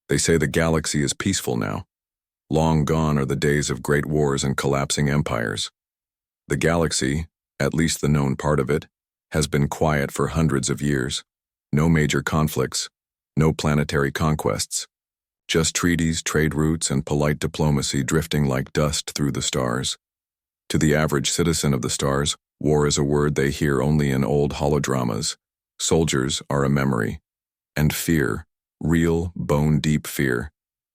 They say the galaxy is peaceful now. Long gone are the days of great wars and collapsing empires. The galaxy, at least the known part of it, has been quiet for hundreds of years. No major conflicts, no planetary conquests. Just treaties, trade routes, and polite diplomacy drifting like dust through the stars. To the average citizen of the stars, war is a word they hear only in old holodramas. Soldiers are a memory. And fear, real, bone-deep fear,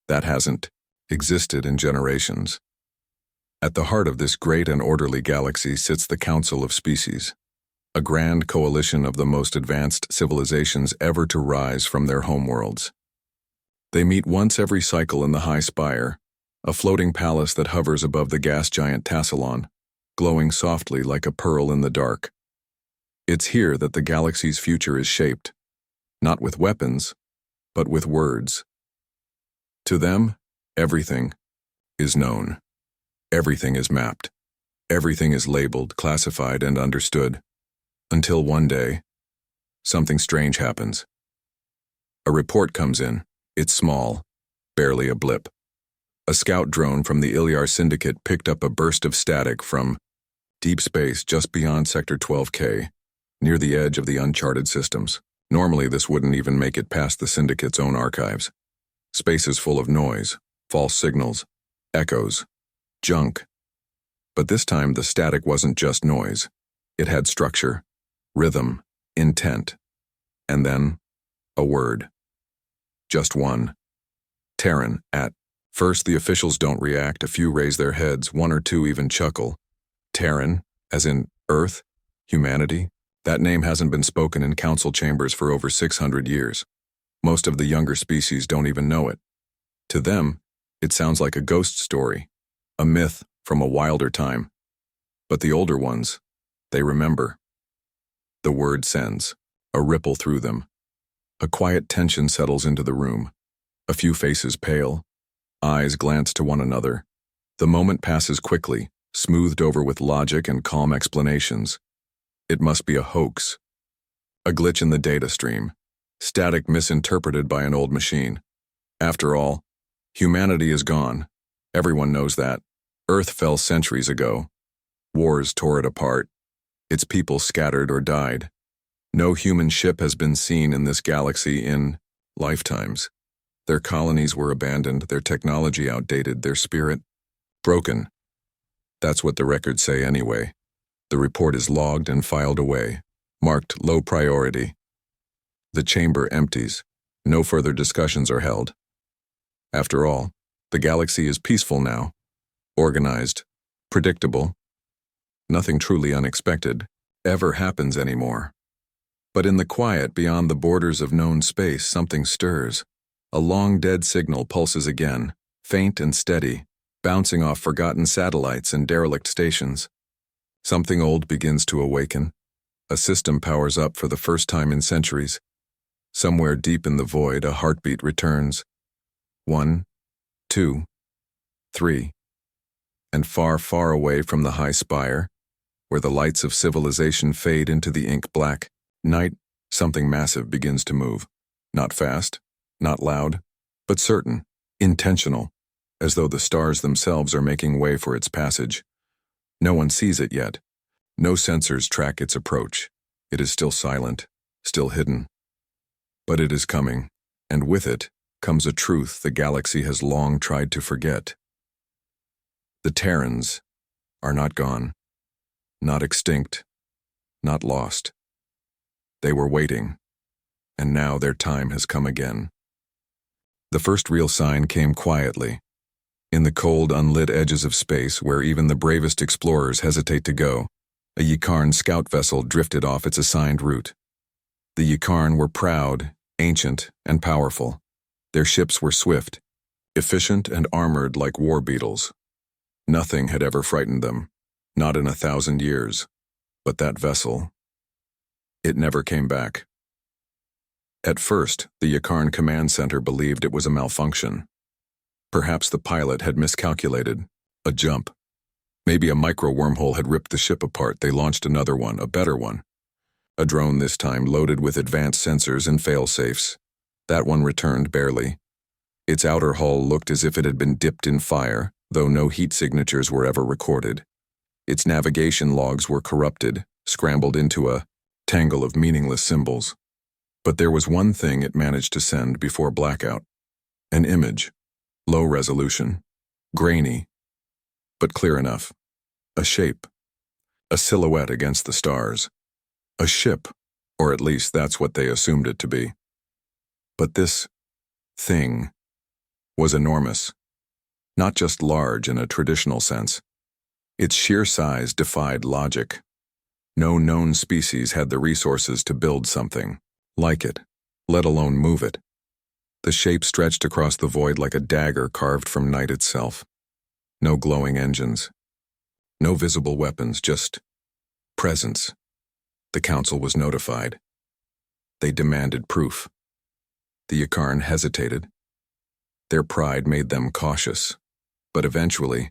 that hasn't existed in generations. At the heart of this great and orderly galaxy sits the Council of Species, a grand coalition of the most advanced civilizations ever to rise from their homeworlds. They meet once every cycle in the High Spire, a floating palace that hovers above the gas giant Tassilon, glowing softly like a pearl in the dark. It's here that the galaxy's future is shaped, not with weapons, but with words. To them, everything is known. Everything is mapped. Everything is labeled, classified, and understood. Until one day, something strange happens. A report comes in. It's small, barely a blip. A scout drone from the Ilyar Syndicate picked up a burst of static from deep space just beyond Sector 12K, near the edge of the uncharted systems. Normally, this wouldn't even make it past the Syndicate's own archives. Space is full of noise, false signals, echoes, junk. But this time, the static wasn't just noise. It had structure, rhythm, intent, and then a word. Just one. Terran, at. First, the officials don't react. A few raise their heads, one or two even chuckle. Terran, as in Earth, humanity? That name hasn't been spoken in council chambers for over 600 years. Most of the younger species don't even know it. To them, it sounds like a ghost story, a myth from a wilder time. But the older ones, they remember. The word sends a ripple through them. A quiet tension settles into the room. A few faces pale. Eyes glance to one another. The moment passes quickly, smoothed over with logic and calm explanations. It must be a hoax. A glitch in the data stream. Static misinterpreted by an old machine. After all, humanity is gone. Everyone knows that. Earth fell centuries ago. Wars tore it apart. Its people scattered or died. No human ship has been seen in this galaxy in lifetimes. Their colonies were abandoned, their technology outdated, their spirit broken. That's what the records say anyway. The report is logged and filed away, marked low priority. The chamber empties. No further discussions are held. After all, the galaxy is peaceful now, organized, predictable. Nothing truly unexpected ever happens anymore. But in the quiet beyond the borders of known space, something stirs. A long-dead signal pulses again, faint and steady, bouncing off forgotten satellites and derelict stations. Something old begins to awaken. A system powers up for the first time in centuries. Somewhere deep in the void, a heartbeat returns. 1, 2, 3. And far, far away from the high spire, where the lights of civilization fade into the ink black night, something massive begins to move. Not fast, not loud, but certain, intentional, as though the stars themselves are making way for its passage. No one sees it yet. No sensors track its approach. It is still silent, still hidden. But it is coming, and with it comes a truth the galaxy has long tried to forget. The Terrans are not gone, not extinct, not lost. They were waiting, and now their time has come again. The first real sign came quietly, in the cold, unlit edges of space where even the bravest explorers hesitate to go. A Ykarn scout vessel drifted off its assigned route. The Ykarn were proud, ancient, and powerful. Their ships were swift, efficient, and armored like war beetles. Nothing had ever frightened them, not in 1,000 years. But that vessel, it never came back. At first, the Ykarn Command Center believed it was a malfunction. Perhaps the pilot had miscalculated, a jump. Maybe a micro-wormhole had ripped the ship apart. They launched another one, a better one. A drone this time loaded with advanced sensors and fail-safes. That one returned barely. Its outer hull looked as if it had been dipped in fire, though no heat signatures were ever recorded. Its navigation logs were corrupted, scrambled into a tangle of meaningless symbols. But there was one thing it managed to send before blackout. An image. Low resolution. Grainy. But clear enough. A shape. A silhouette against the stars. A ship, or at least that's what they assumed it to be. But this thing was enormous. Not just large in a traditional sense. Its sheer size defied logic. No known species had the resources to build something like it, let alone move it. The shape stretched across the void like a dagger carved from night itself. No glowing engines. No visible weapons, just presence. The council was notified. They demanded proof. The Ykarn hesitated. Their pride made them cautious. But eventually,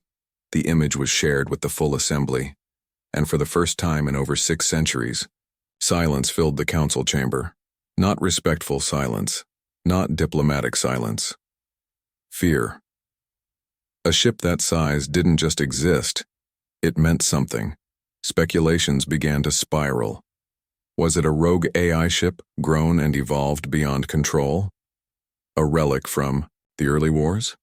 the image was shared with the full assembly, and for the first time in over 6 centuries, silence filled the council chamber. Not respectful silence, not diplomatic silence. Fear. A ship that size didn't just exist, it meant something. Speculations began to spiral. Was it a rogue AI ship grown and evolved beyond control? A relic from the early wars?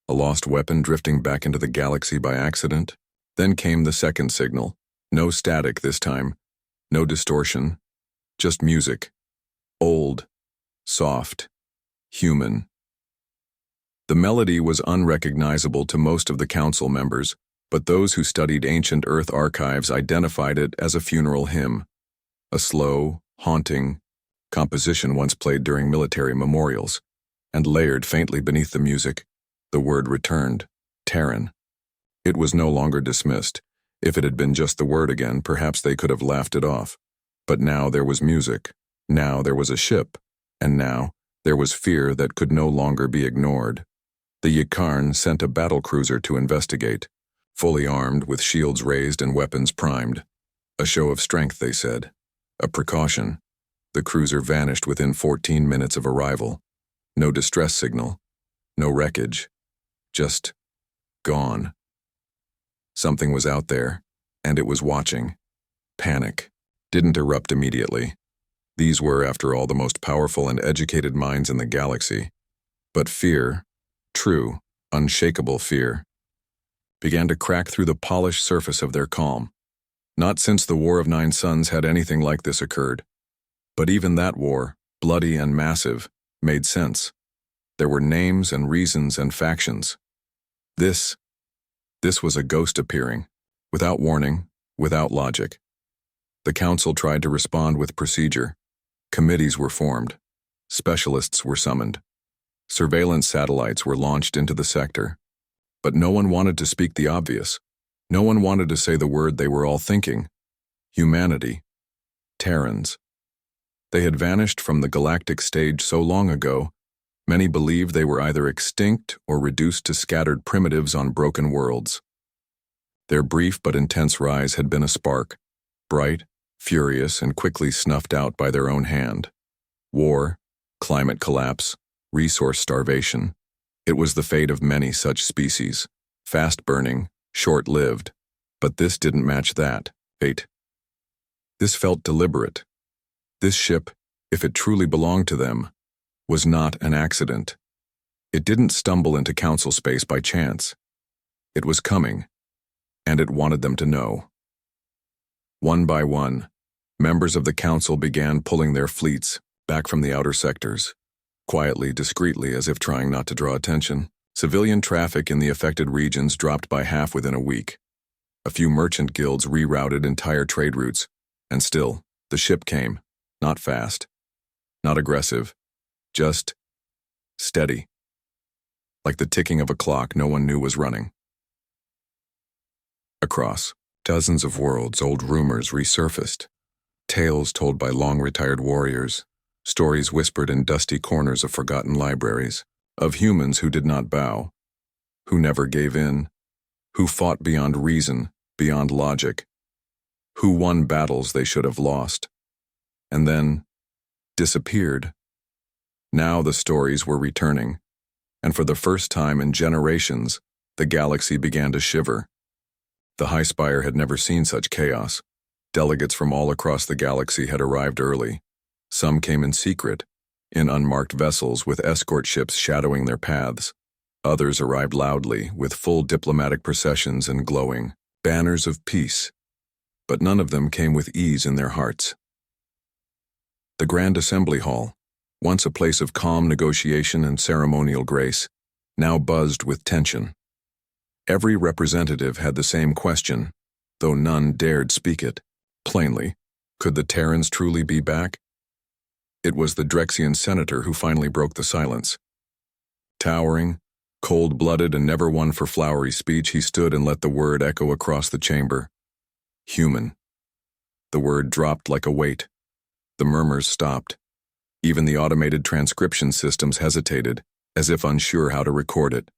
A lost weapon drifting back into the galaxy by accident? Then came the second signal. No static this time. No distortion. Just music. Old. Soft. Human. The melody was unrecognizable to most of the council members, but those who studied ancient Earth archives identified it as a funeral hymn. A slow, haunting composition once played during military memorials, and layered faintly beneath the music, the word returned, Terran. It was no longer dismissed. If it had been just the word again, perhaps they could have laughed it off. But now there was music, now there was a ship, and now there was fear that could no longer be ignored. The Ykarn sent a battlecruiser to investigate, fully armed with shields raised and weapons primed. A show of strength, they said. A precaution. The cruiser vanished within 14 minutes of arrival. No distress signal. No wreckage. Just gone. Something was out there, and it was watching. Panic. Didn't erupt immediately. These were, after all, the most powerful and educated minds in the galaxy. But fear, true, unshakable fear, began to crack through the polished surface of their calm. Not since the War of 9 Suns had anything like this occurred. But even that war, bloody and massive, made sense. There were names and reasons and factions. This was a ghost appearing, without warning, without logic. The council tried to respond with procedure. Committees were formed. Specialists were summoned. Surveillance satellites were launched into the sector. But no one wanted to speak the obvious. No one wanted to say the word they were all thinking. Humanity. Terrans. They had vanished from the galactic stage so long ago, many believed they were either extinct or reduced to scattered primitives on broken worlds. Their brief but intense rise had been a spark, bright, furious, and quickly snuffed out by their own hand. War, climate collapse, resource starvation. It was the fate of many such species, fast-burning, short-lived, but this didn't match that fate. This felt deliberate. This ship, if it truly belonged to them, was not an accident. It didn't stumble into council space by chance. It was coming, and it wanted them to know. One by one, members of the council began pulling their fleets back from the outer sectors, quietly, discreetly, as if trying not to draw attention. Civilian traffic in the affected regions dropped by half within a week. A few merchant guilds rerouted entire trade routes, and still, the ship came, not fast, not aggressive, just steady. Like the ticking of a clock no one knew was running. Across dozens of worlds, old rumors resurfaced. Tales told by long-retired warriors, stories whispered in dusty corners of forgotten libraries, of humans who did not bow, who never gave in, who fought beyond reason, beyond logic, who won battles they should have lost, and then disappeared. Now the stories were returning, and for the first time in generations, the galaxy began to shiver. The High Spire had never seen such chaos. Delegates from all across the galaxy had arrived early. Some came in secret, in unmarked vessels with escort ships shadowing their paths. Others arrived loudly, with full diplomatic processions and glowing banners of peace. But none of them came with ease in their hearts. The Grand Assembly Hall, once a place of calm negotiation and ceremonial grace, now buzzed with tension. Every representative had the same question, though none dared speak it. Plainly, could the Terrans truly be back? It was the Drexian senator who finally broke the silence. Towering, cold-blooded, and never one for flowery speech, he stood and let the word echo across the chamber. Human. The word dropped like a weight. The murmurs stopped. Even the automated transcription systems hesitated, as if unsure how to record it.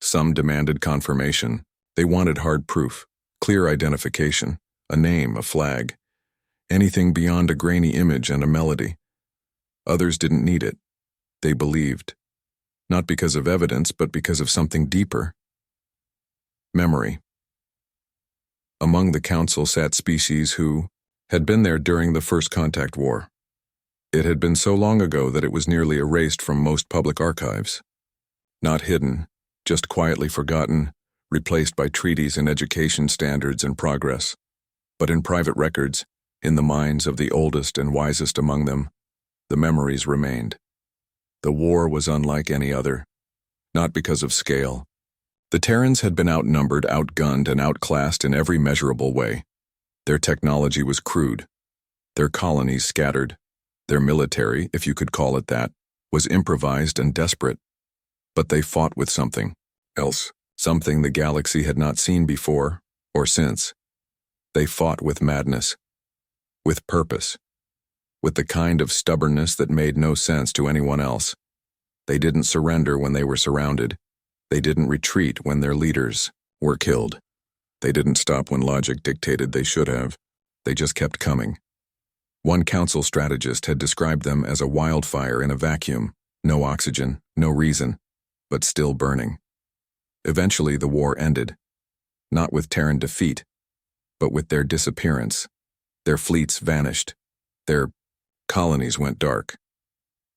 Some demanded confirmation. They wanted hard proof, clear identification, a name, a flag, anything beyond a grainy image and a melody. Others didn't need it. They believed. Not because of evidence, but because of something deeper. Memory. Among the council sat species who had been there during the First Contact War. It had been so long ago that it was nearly erased from most public archives. Not hidden, just quietly forgotten, replaced by treaties and education standards and progress. But in private records, in the minds of the oldest and wisest among them, the memories remained. The war was unlike any other, not because of scale. The Terrans had been outnumbered, outgunned, and outclassed in every measurable way. Their technology was crude. Their colonies scattered. Their military, if you could call it that, was improvised and desperate. But they fought with something else, something the galaxy had not seen before or since. They fought with madness, with purpose, with the kind of stubbornness that made no sense to anyone else. They didn't surrender when they were surrounded. They didn't retreat when their leaders were killed. They didn't stop when logic dictated they should have. They just kept coming. One council strategist had described them as a wildfire in a vacuum, no oxygen, no reason, but still burning. Eventually the war ended, not with Terran defeat, but with their disappearance. Their fleets vanished. Their colonies went dark.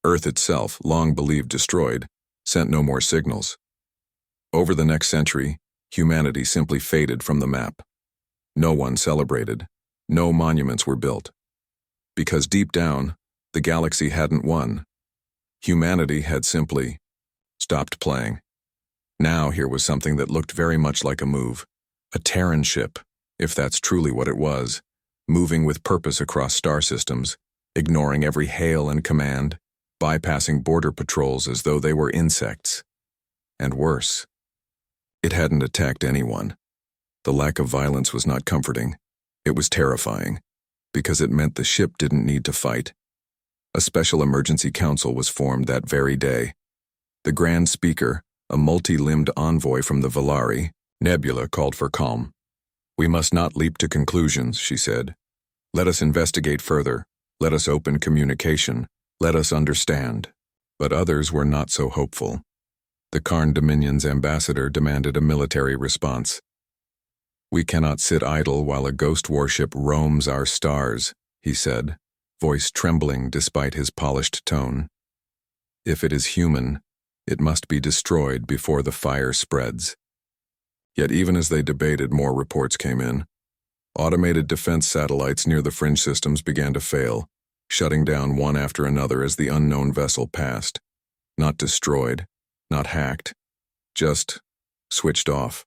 Earth itself, long believed destroyed, sent no more signals. Over the next century, humanity simply faded from the map. No one celebrated. No monuments were built. Because deep down, the galaxy hadn't won. Humanity had simply stopped playing. Now here was something that looked very much like a move. A Terran ship, if that's truly what it was, moving with purpose across star systems, ignoring every hail and command, bypassing border patrols as though they were insects. And worse, it hadn't attacked anyone. The lack of violence was not comforting. It was terrifying, because it meant the ship didn't need to fight. A special emergency council was formed that very day. The Grand Speaker, a multi-limbed envoy from the Valari, Nebula, called for calm. "We must not leap to conclusions," she said. "Let us investigate further. Let us open communication. Let us understand." But others were not so hopeful. The Karn Dominion's ambassador demanded a military response. "We cannot sit idle while a ghost warship roams our stars," he said, voice trembling despite his polished tone. "If it is human, it must be destroyed before the fire spreads." Yet even as they debated, more reports came in. Automated defense satellites near the fringe systems began to fail, shutting down one after another as the unknown vessel passed. Not destroyed, not hacked, just switched off.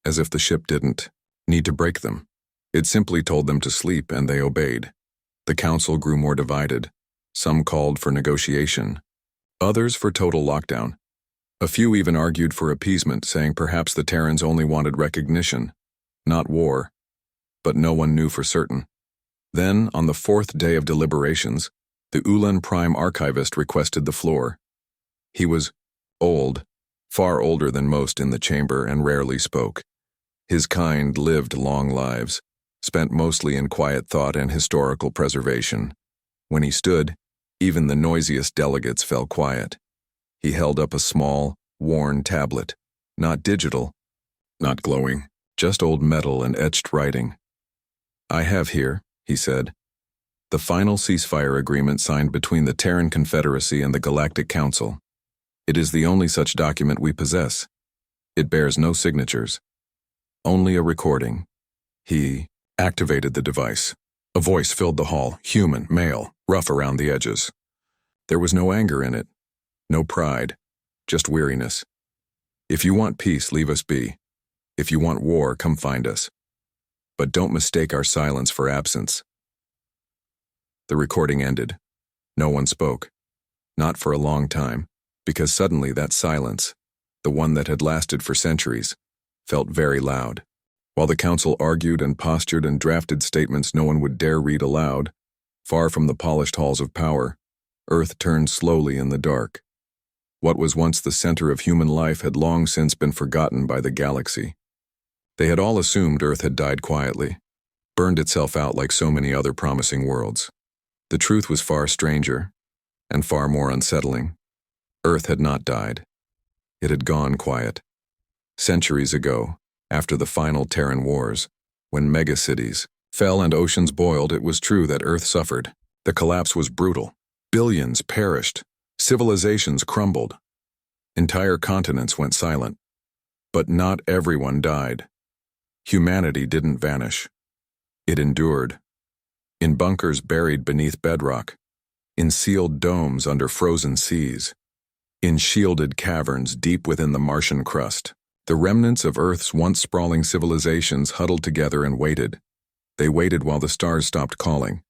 As if the ship didn't need to break them. It simply told them to sleep, and they obeyed. The council grew more divided. Some called for negotiation, others for total lockdown. A few even argued for appeasement, saying perhaps the Terrans only wanted recognition, not war. But no one knew for certain. Then, on the fourth day of deliberations, the Ulan Prime Archivist requested the floor. He was old, far older than most in the chamber, and rarely spoke. His kind lived long lives, spent mostly in quiet thought and historical preservation. When he stood, even the noisiest delegates fell quiet. He held up a small, worn tablet. Not digital, not glowing, just old metal and etched writing. "I have here," he said, "the final ceasefire agreement signed between the Terran Confederacy and the Galactic Council. It is the only such document we possess. It bears no signatures. Only a recording." He activated the device. A voice filled the hall, human, male, rough around the edges. There was no anger in it, no pride, just weariness. "If you want peace, leave us be. If you want war, come find us. But don't mistake our silence for absence." The recording ended. No one spoke. Not for a long time, because suddenly that silence, the one that had lasted for centuries, felt very loud. While the council argued and postured and drafted statements no one would dare read aloud, far from the polished halls of power, Earth turned slowly in the dark. What was once the center of human life had long since been forgotten by the galaxy. They had all assumed Earth had died quietly, burned itself out like so many other promising worlds. The truth was far stranger, and far more unsettling. Earth had not died. It had gone quiet. Centuries ago, after the final Terran wars, when megacities fell and oceans boiled, it was true that Earth suffered. The collapse was brutal. Billions perished. Civilizations crumbled. Entire continents went silent. But not everyone died. Humanity didn't vanish. It endured. In bunkers buried beneath bedrock, in sealed domes under frozen seas, in shielded caverns deep within the Martian crust, the remnants of Earth's once sprawling civilizations huddled together and waited. They waited while the stars stopped calling.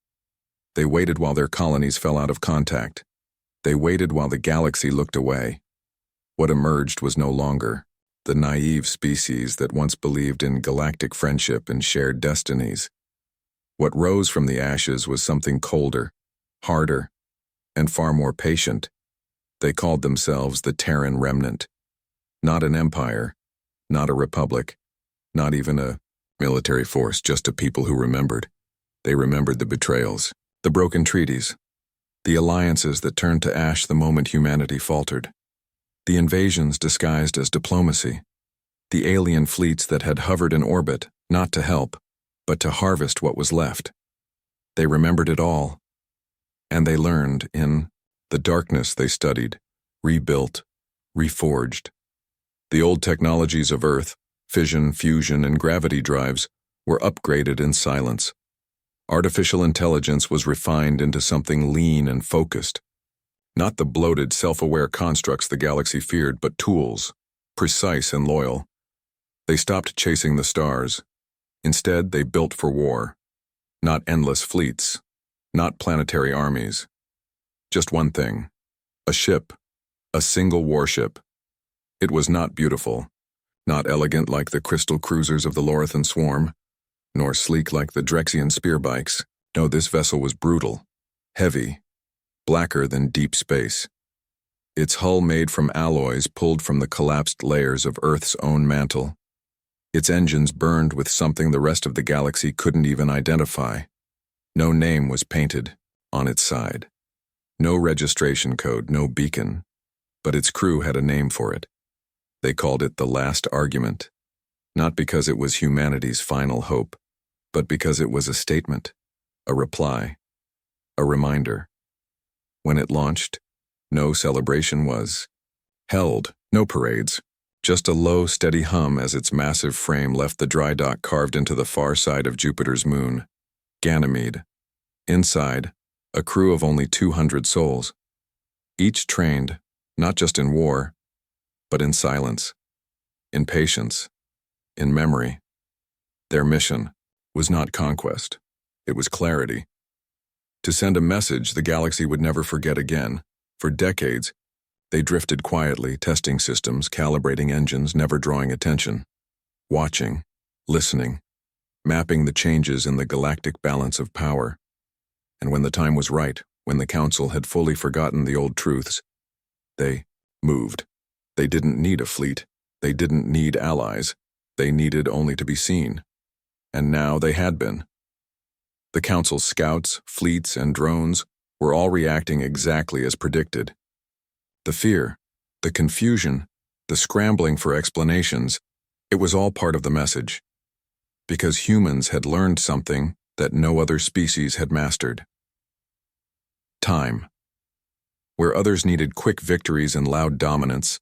They waited while their colonies fell out of contact. They waited while the galaxy looked away. What emerged was no longer the naive species that once believed in galactic friendship and shared destinies. What rose from the ashes was something colder, harder, and far more patient. They called themselves the Terran Remnant. Not an empire, not a republic, not even a military force, just a people who remembered. They remembered the betrayals, the broken treaties, the alliances that turned to ash the moment humanity faltered, the invasions disguised as diplomacy, the alien fleets that had hovered in orbit, not to help, but to harvest what was left. They remembered it all, and they learned in the darkness they studied, rebuilt, reforged. The old technologies of Earth, fission, fusion, and gravity drives, were upgraded in silence. Artificial intelligence was refined into something lean and focused. Not the bloated, self-aware constructs the galaxy feared, but tools, precise and loyal. They stopped chasing the stars. Instead, they built for war. Not endless fleets, not planetary armies. Just one thing, a ship, a single warship. It was not beautiful, not elegant like the crystal cruisers of the Lorathan swarm, nor sleek like the Drexian spearbikes. No, this vessel was brutal, heavy, blacker than deep space. Its hull made from alloys pulled from the collapsed layers of Earth's own mantle. Its engines burned with something the rest of the galaxy couldn't even identify. No name was painted on its side. No registration code, no beacon. But its crew had a name for it. They called it the Last Argument. Not because it was humanity's final hope, but because it was a statement, a reply, a reminder. When it launched, no celebration was held, no parades, just a low, steady hum as its massive frame left the dry dock carved into the far side of Jupiter's moon, Ganymede. Inside, a crew of only 200 souls, each trained, not just in war, but in silence, in patience, in memory. Their mission was not conquest, it was clarity. To send a message the galaxy would never forget again. For decades, they drifted quietly, testing systems, calibrating engines, never drawing attention, watching, listening, mapping the changes in the galactic balance of power. And when the time was right, when the Council had fully forgotten the old truths, they moved. They didn't need a fleet. They didn't need allies. They needed only to be seen. And now they had been. The Council's scouts, fleets, and drones were all reacting exactly as predicted. The fear, The confusion, the scrambling for explanations, it was all part of the message. Because humans had learned something that no other species had mastered. Time. Where others needed quick victories and loud dominance,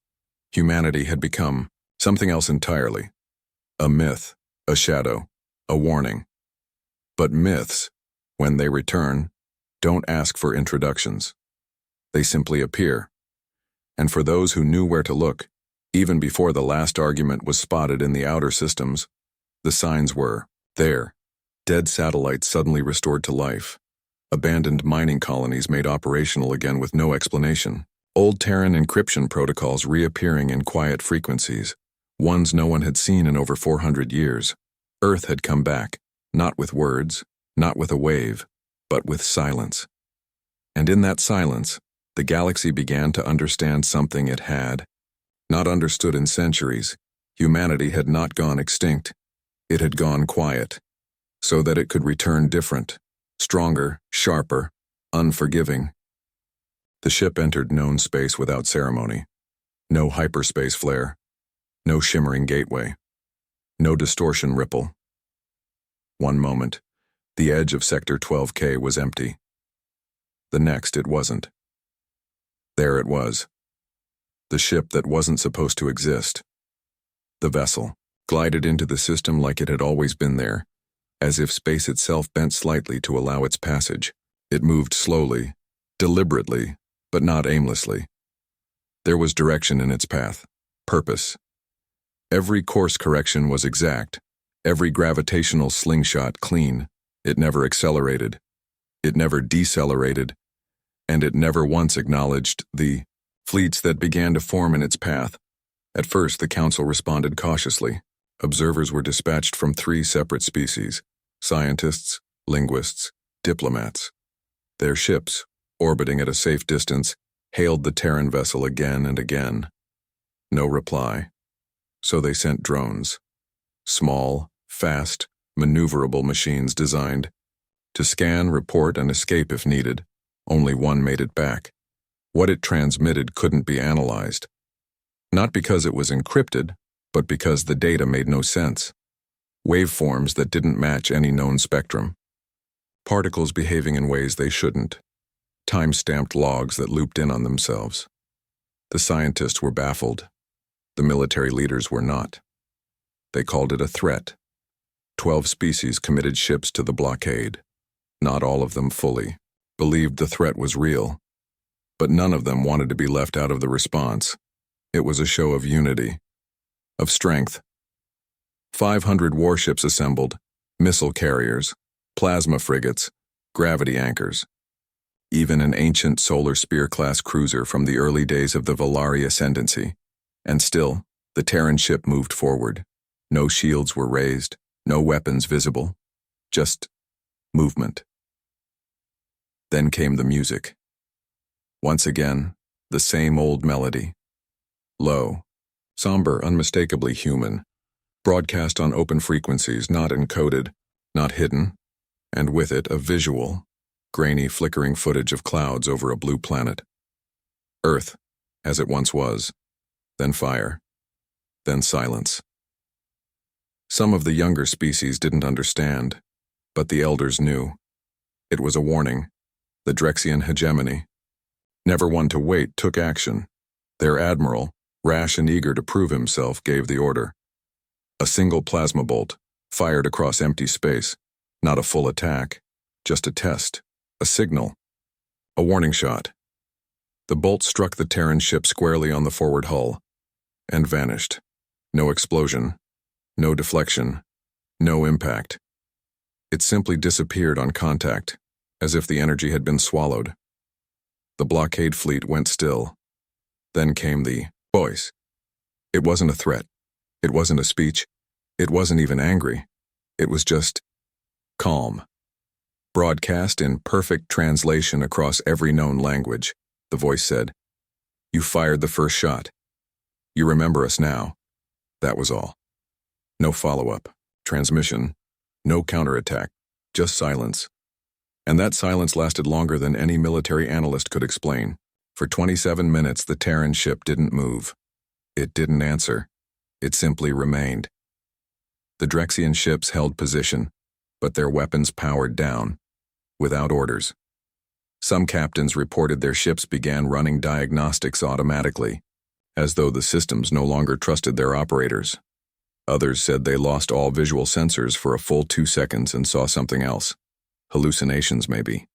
humanity had become something else entirely. A myth, a shadow, a warning. But myths, when they return, don't ask for introductions. They simply appear. And for those who knew where to look, even before the last argument was spotted in the outer systems, the signs were there. Dead satellites suddenly restored to life. Abandoned mining colonies made operational again with no explanation. Old Terran encryption protocols reappearing in quiet frequencies, ones no one had seen in over 400 years. Earth had come back, not with words, not with a wave, but with silence. And in that silence, the galaxy began to understand something it had not understood in centuries. Humanity had not gone extinct. It had gone quiet, so that it could return different, stronger, sharper, unforgiving. The ship entered known space without ceremony. No hyperspace flare, no shimmering gateway, no distortion ripple. One moment, the edge of Sector 12K was empty. The next, it wasn't. There it was. The ship that wasn't supposed to exist. The vessel glided into the system like it had always been there, as if space itself bent slightly to allow its passage. It moved slowly, deliberately, but not aimlessly. There was direction in its path, purpose. Every course correction was exact, every gravitational slingshot clean. It never accelerated, it never decelerated, and it never once acknowledged the fleets that began to form in its path. At first, the Council responded cautiously. Observers were dispatched from 3 separate species: scientists, linguists, diplomats. Their ships, orbiting at a safe distance, hailed the Terran vessel again and again. No reply. So they sent drones. Small, fast, maneuverable machines designed to scan, report, and escape if needed. Only one made it back. What it transmitted couldn't be analyzed. Not because it was encrypted, but because the data made no sense. Waveforms that didn't match any known spectrum. Particles behaving in ways they shouldn't. Time-stamped logs that looped in on themselves. The scientists were baffled. The military leaders were not. They called it a threat. 12 species committed ships to the blockade. Not all of them fully believed the threat was real. But none of them wanted to be left out of the response. It was a show of unity, of strength. 500 warships assembled, missile carriers, plasma frigates, gravity anchors. Even an ancient Solar Spear-class cruiser from the early days of the Valari Ascendancy. And still, the Terran ship moved forward. No shields were raised, no weapons visible. Just movement. Then came the music. Once again, the same old melody. Low, somber, unmistakably human. Broadcast on open frequencies, not encoded, not hidden, and with it a visual, grainy, flickering footage of clouds over a blue planet. Earth, as it once was, then fire, then silence. Some of the younger species didn't understand, but the elders knew. It was a warning, the Drexian hegemony. Never one to wait took action. Their admiral, rash and eager to prove himself, gave the order. A single plasma bolt, fired across empty space. Not a full attack, just a test, a signal, a warning shot. The bolt struck the Terran ship squarely on the forward hull, and vanished. No explosion, no deflection, no impact. It simply disappeared on contact, as if the energy had been swallowed. The blockade fleet went still. Then came the voice. It wasn't a threat. It wasn't a speech. It wasn't even angry. It was just calm. Broadcast in perfect translation across every known language, the voice said. You fired the first shot. You remember us now. That was all. No follow-up, transmission, no counterattack, just silence. And that silence lasted longer than any military analyst could explain. For 27 minutes, the Terran ship didn't move. It didn't answer. It simply remained. The Drexian ships held position, but their weapons powered down, without orders. Some captains reported their ships began running diagnostics automatically, as though the systems no longer trusted their operators. Others said they lost all visual sensors for a full 2 seconds and saw something else. Hallucinations, maybe.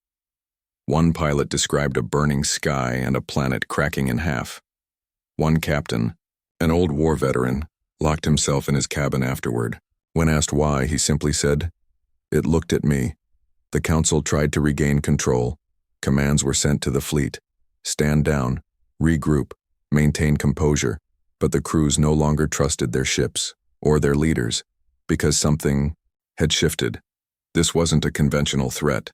One pilot described a burning sky and a planet cracking in half. One captain, an old war veteran, locked himself in his cabin afterward. When asked why, he simply said, "It looked at me. The council tried to regain control. Commands were sent to the fleet. Stand down, regroup, maintain composure, but the crews no longer trusted their ships or their leaders because something had shifted. This wasn't a conventional threat.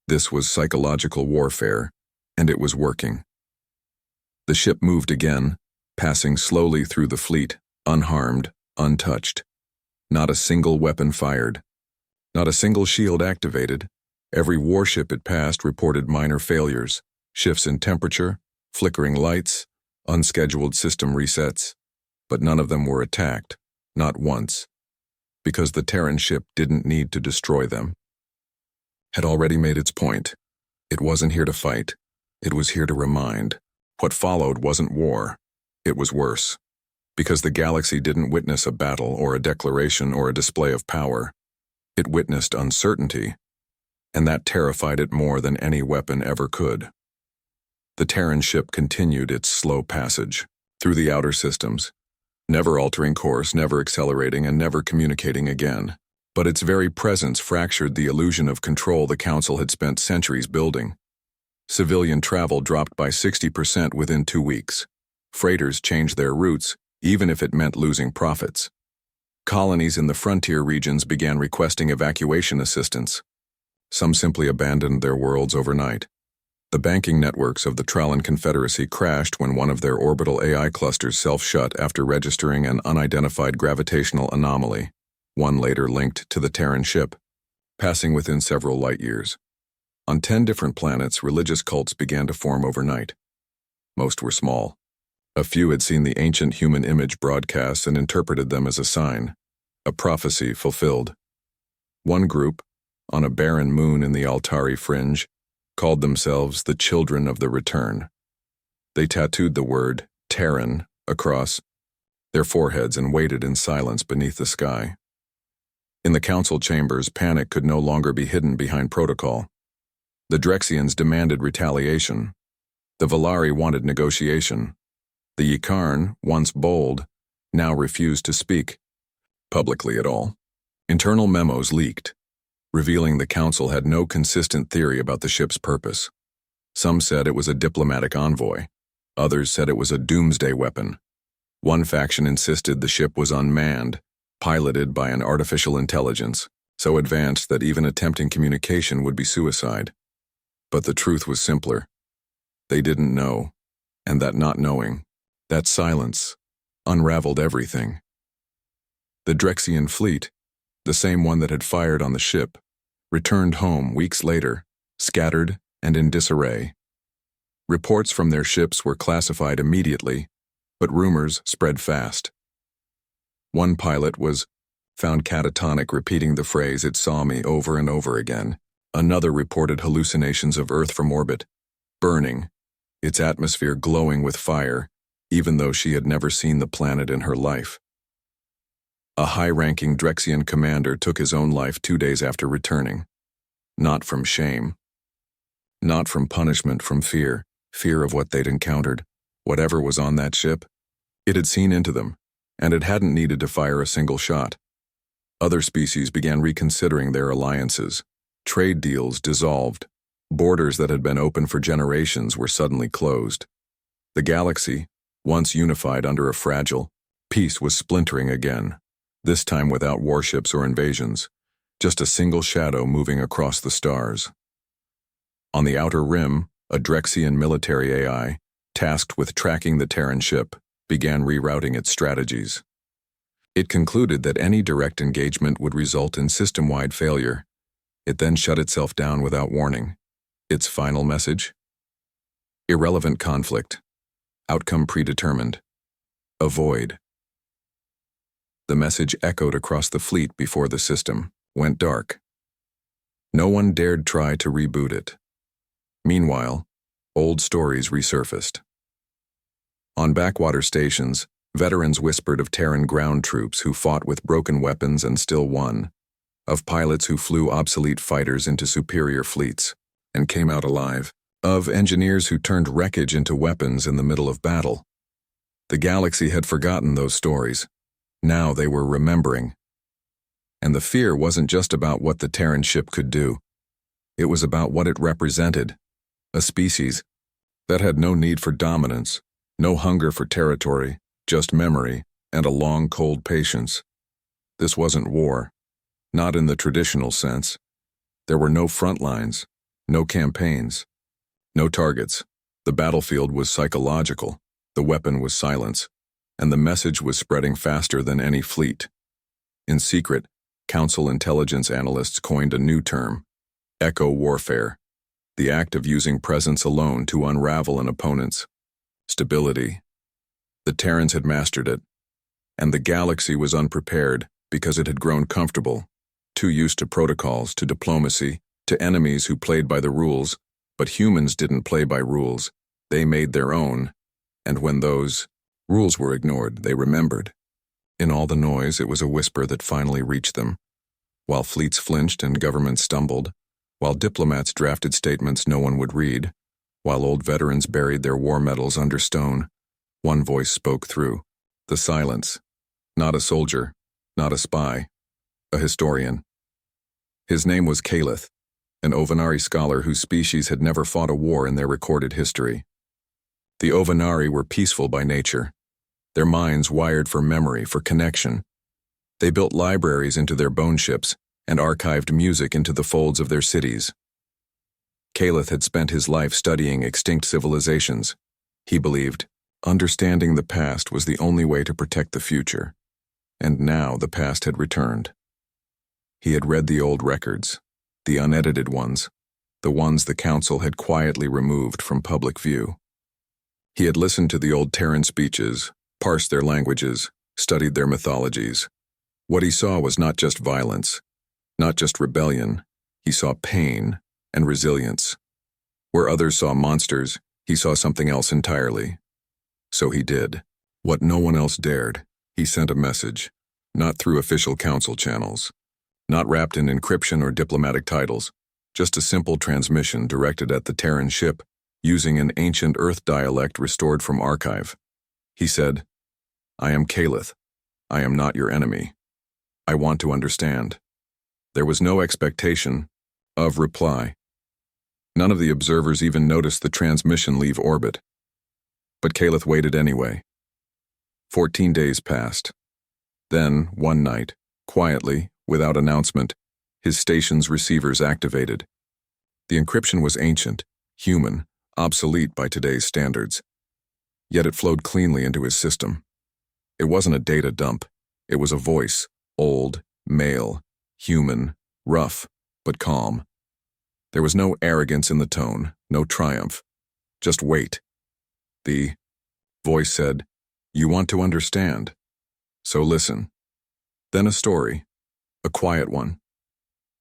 This was psychological warfare, and it was working." The ship moved again, passing slowly through the fleet, unharmed, untouched. Not a single weapon fired. Not a single shield activated. Every warship it passed reported minor failures, shifts in temperature, flickering lights, unscheduled system resets. But none of them were attacked, not once, because the Terran ship didn't need to destroy them. Had already made its point. It wasn't here to fight. It was here to remind. What followed wasn't war. It was worse. Because the galaxy didn't witness a battle or a declaration or a display of power. It witnessed uncertainty, and that terrified it more than any weapon ever could. The Terran ship continued its slow passage through the outer systems, never altering course, never accelerating, and never communicating again. But its very presence fractured the illusion of control the Council had spent centuries building. Civilian travel dropped by 60% within 2 weeks. Freighters changed their routes, even if it meant losing profits. Colonies in the frontier regions began requesting evacuation assistance. Some simply abandoned their worlds overnight. The banking networks of the Tralan Confederacy crashed when one of their orbital AI clusters self-shut after registering an unidentified gravitational anomaly, one later linked to the Terran ship, passing within several light years. On 10 different planets, religious cults began to form overnight. Most were small. A few had seen the ancient human image broadcasts and interpreted them as a sign, a prophecy fulfilled. One group, on a barren moon in the Altari fringe, called themselves the Children of the Return. They tattooed the word Terran across their foreheads and waited in silence beneath the sky. In the council chambers, panic could no longer be hidden behind protocol. The Drexians demanded retaliation. The Valari wanted negotiation. The Yikarn, once bold, now refused to speak, publicly at all. Internal memos leaked, revealing the council had no consistent theory about the ship's purpose. Some said it was a diplomatic envoy. Others said it was a doomsday weapon. One faction insisted the ship was unmanned, piloted by an artificial intelligence, so advanced that even attempting communication would be suicide. But the truth was simpler. They didn't know, and that not knowing, that silence, unraveled everything. The Drexian fleet, the same one that had fired on the ship, returned home weeks later, scattered and in disarray. Reports from their ships were classified immediately, but rumors spread fast. One pilot was found catatonic, repeating the phrase, "It saw me," over and over again. Another reported hallucinations of Earth from orbit, burning, its atmosphere glowing with fire, even though she had never seen the planet in her life. A high-ranking Drexian commander took his own life 2 days after returning. Not from shame. Not from punishment, from fear. Fear of what they'd encountered. Whatever was on that ship, it had seen into them, and it hadn't needed to fire a single shot. Other species began reconsidering their alliances. Trade deals dissolved. Borders that had been open for generations were suddenly closed. The galaxy, once unified under a fragile peace, was splintering again, this time without warships or invasions, just a single shadow moving across the stars. On the outer rim, a Drexian military AI, tasked with tracking the Terran ship, began rerouting its strategies. It concluded that any direct engagement would result in system-wide failure. It then shut itself down without warning. Its final message? Irrelevant conflict. Outcome predetermined. Avoid. The message echoed across the fleet before the system went dark. No one dared try to reboot it. Meanwhile, old stories resurfaced. On backwater stations, veterans whispered of Terran ground troops who fought with broken weapons and still won, of pilots who flew obsolete fighters into superior fleets and came out alive, of engineers who turned wreckage into weapons in the middle of battle. The galaxy had forgotten those stories. Now they were remembering. And the fear wasn't just about what the Terran ship could do. It was about what it represented. A species that had no need for dominance, no hunger for territory, just memory and a long, cold patience. This wasn't war, not in the traditional sense. There were no front lines, no campaigns, no targets. The battlefield was psychological, the weapon was silence, and the message was spreading faster than any fleet. In secret, Council intelligence analysts coined a new term, echo warfare, the act of using presence alone to unravel an opponent's stability. The Terrans had mastered it, and the galaxy was unprepared because it had grown comfortable, too used to protocols, to diplomacy, to enemies who played by the rules. But humans didn't play by rules. They made their own, and when those rules were ignored, they remembered. In all the noise, it was a whisper that finally reached them. While fleets flinched and governments stumbled, while diplomats drafted statements no one would read, while old veterans buried their war medals under stone, one voice spoke through the silence. Not a soldier, not a spy, a historian. His name was Calith, an Ovanari scholar whose species had never fought a war in their recorded history. The Ovanari were peaceful by nature, their minds wired for memory, for connection. They built libraries into their bone ships and archived music into the folds of their cities. Calith had spent his life studying extinct civilizations. He believed understanding the past was the only way to protect the future, and now the past had returned. He had read the old records, the unedited ones, the ones the Council had quietly removed from public view. He had listened to the old Terran speeches, parsed their languages, studied their mythologies. What he saw was not just violence, not just rebellion. He saw pain and resilience. Where others saw monsters, he saw something else entirely. So he did what no one else dared. He sent a message, not through official Council channels, not wrapped in encryption or diplomatic titles, just a simple transmission directed at the Terran ship, using an ancient Earth dialect restored from archive. He said, "I am Calith. I am not your enemy. I want to understand." There was no expectation of reply. None of the observers even noticed the transmission leave orbit. But Calith waited anyway. 14 days passed. Then, one night, quietly, without announcement, his station's receivers activated. The encryption was ancient, human, obsolete by today's standards. Yet it flowed cleanly into his system. It wasn't a data dump. It was a voice, old, male, human, rough, but calm. There was no arrogance in the tone, no triumph. Just wait. The voice said, "You want to understand. So listen." Then a story, a quiet one.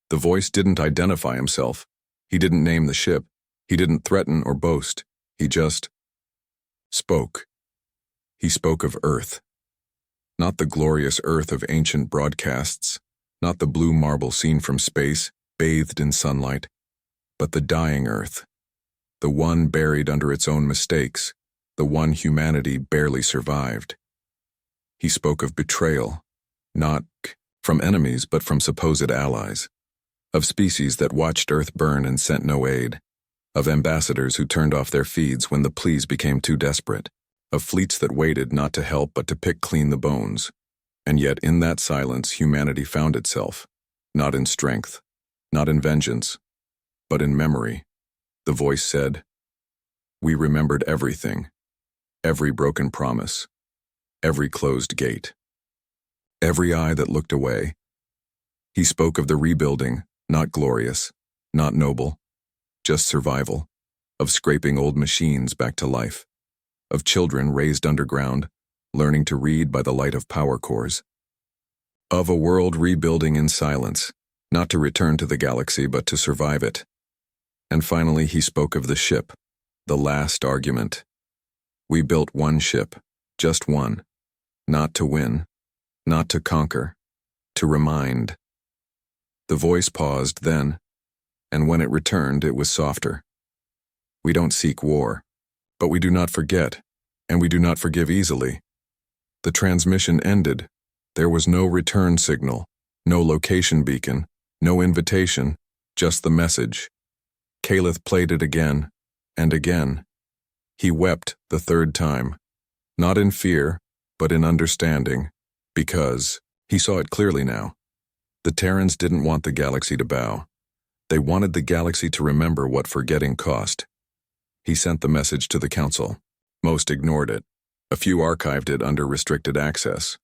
The voice didn't identify himself. He didn't name the ship. He didn't threaten or boast. He just spoke. He spoke of Earth. Not the glorious Earth of ancient broadcasts, not the blue marble seen from space, bathed in sunlight, but the dying Earth, the one buried under its own mistakes, the one humanity barely survived. He spoke of betrayal, not from enemies but from supposed allies, of species that watched Earth burn and sent no aid, of ambassadors who turned off their feeds when the pleas became too desperate, of fleets that waited not to help but to pick clean the bones. And yet in that silence humanity found itself, not in strength, not in vengeance, but in memory. The voice said, "We remembered everything, every broken promise, every closed gate, every eye that looked away." He spoke of the rebuilding, not glorious, not noble, just survival. of scraping old machines back to life, of children raised underground, learning to read by the light of power cores, of a world rebuilding in silence, not to return to the galaxy but to survive it. And finally he spoke of the ship, the last argument. We built one ship, just one, not to win, not to conquer, to remind. The voice paused then, and when it returned it was softer. We don't seek war, but we do not forget, and we do not forgive easily. The transmission ended. There was no return signal, no location beacon, no invitation, just the message. Calith played it again, and again. He wept the third time, not in fear, but in understanding, because he saw it clearly now. The Terrans didn't want the galaxy to bow. They wanted the galaxy to remember what forgetting cost. He sent the message to the Council. Most ignored it. A few archived it under restricted access.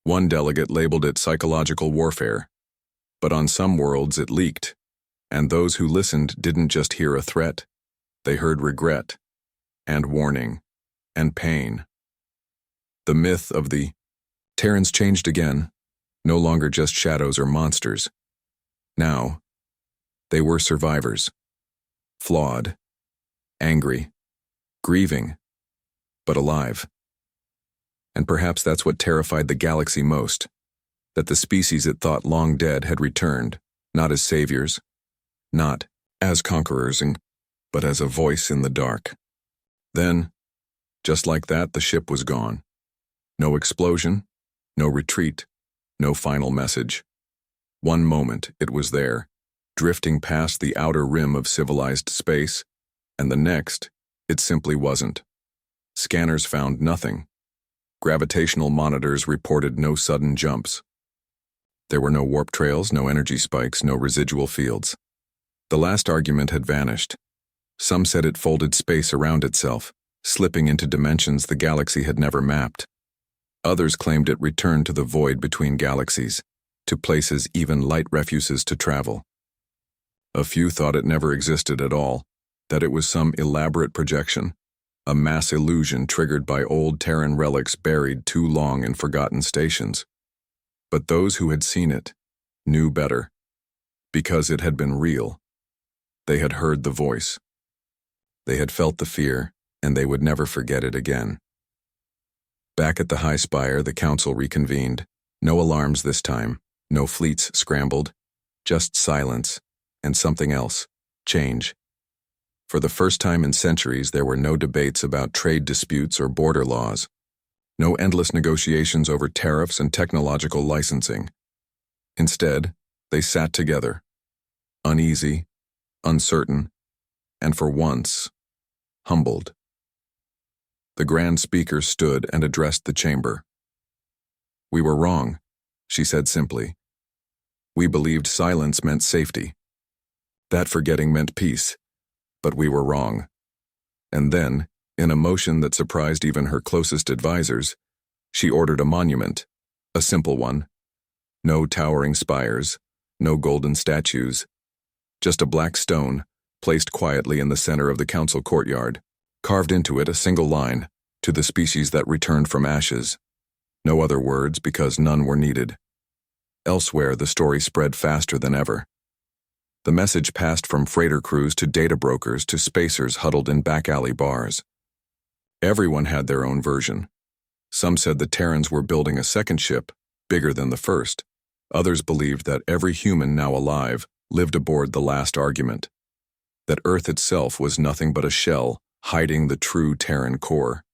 One delegate labeled it psychological warfare. But on some worlds it leaked, and those who listened didn't just hear a threat. They heard regret, and warning, and pain. The myth of the Terrans changed again, no longer just shadows or monsters. Now, they were survivors. Flawed, angry, grieving, but alive. And perhaps that's what terrified the galaxy most, that the species it thought long dead had returned, not as saviors, not as conquerors, but as a voice in the dark. Then, just like that, the ship was gone. No explosion, no retreat, no final message. One moment it was there, drifting past the outer rim of civilized space, and the next, it simply wasn't. Scanners found nothing. Gravitational monitors reported no sudden jumps. There were no warp trails, no energy spikes, no residual fields. The last argument had vanished. Some said it folded space around itself, slipping into dimensions the galaxy had never mapped. Others claimed it returned to the void between galaxies, to places even light refuses to travel. A few thought it never existed at all, that it was some elaborate projection, a mass illusion triggered by old Terran relics buried too long in forgotten stations. But those who had seen it knew better, because it had been real. They had heard the voice. They had felt the fear, and they would never forget it again. Back at the High Spire, the Council reconvened. No alarms this time, no fleets scrambled, just silence, and something else, change. For the first time in centuries, there were no debates about trade disputes or border laws. No endless negotiations over tariffs and technological licensing. Instead, they sat together, uneasy, uncertain, and for once, humbled. The Grand Speaker stood and addressed the chamber. "We were wrong," she said simply. "We believed silence meant safety. That forgetting meant peace. But we were wrong." And then, in a motion that surprised even her closest advisors, she ordered a monument, a simple one. No towering spires, no golden statues, just a black stone, placed quietly in the center of the council courtyard, carved into it a single line, "To the species that returned from ashes." No other words, because none were needed. Elsewhere, the story spread faster than ever. The message passed from freighter crews to data brokers to spacers huddled in back alley bars. Everyone had their own version. Some said the Terrans were building a second ship, bigger than the first. Others believed that every human now alive lived aboard the last argument. That Earth itself was nothing but a shell, hiding the true Terran core.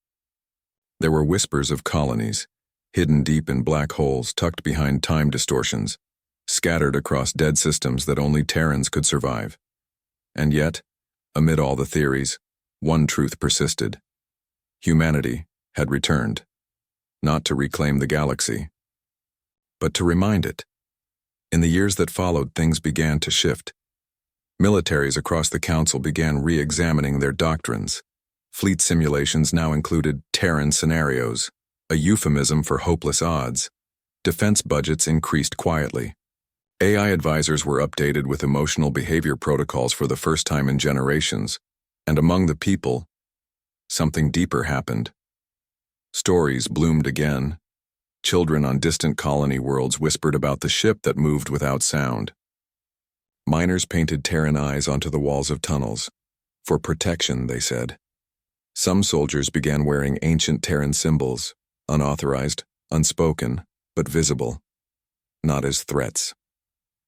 There were whispers of colonies, hidden deep in black holes tucked behind time distortions, scattered across dead systems that only Terrans could survive. And yet, amid all the theories, one truth persisted. Humanity had returned, not to reclaim the galaxy, but to remind it. In the years that followed, things began to shift. Militaries across the Council began re-examining their doctrines. Fleet simulations now included Terran scenarios, a euphemism for hopeless odds. Defense budgets increased quietly. AI advisors were updated with emotional behavior protocols for the first time in generations. And among the people, something deeper happened. Stories bloomed again. Children on distant colony worlds whispered about the ship that moved without sound. Miners painted Terran eyes onto the walls of tunnels. For protection, they said. Some soldiers began wearing ancient Terran symbols, unauthorized, unspoken, but visible. Not as threats.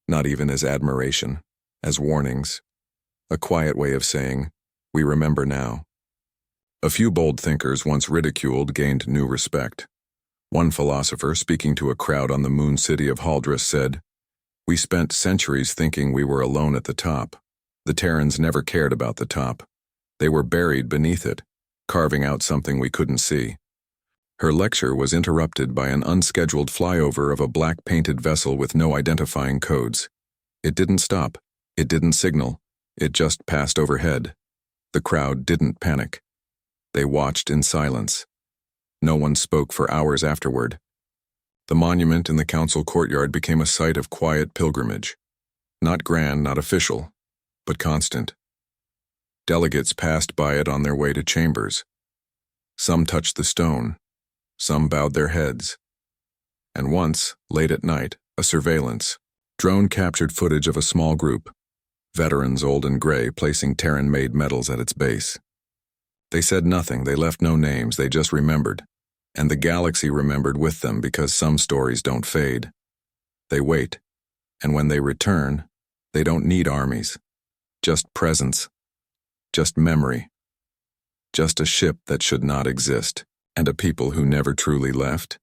Not even as admiration. As warnings. A quiet way of saying, we remember now. A few bold thinkers once ridiculed gained new respect. One philosopher, speaking to a crowd on the moon city of Haldris, said, "We spent centuries thinking we were alone at the top. The Terrans never cared about the top. They were buried beneath it, carving out something we couldn't see." Her lecture was interrupted by an unscheduled flyover of a black-painted vessel with no identifying codes. It didn't stop. It didn't signal. It just passed overhead. The crowd didn't panic. They watched in silence. No one spoke for hours afterward. The monument in the council courtyard became a site of quiet pilgrimage. Not grand, not official, but constant. Delegates passed by it on their way to chambers. Some touched the stone. Some bowed their heads. And once, late at night, a surveillance drone captured footage of a small group, veterans old and gray, placing Terran-made medals at its base. They said nothing, they left no names, they just remembered. And the galaxy remembered with them because some stories don't fade. They wait, and when they return, they don't need armies. Just presence. Just memory. Just a ship that should not exist, and a people who never truly left.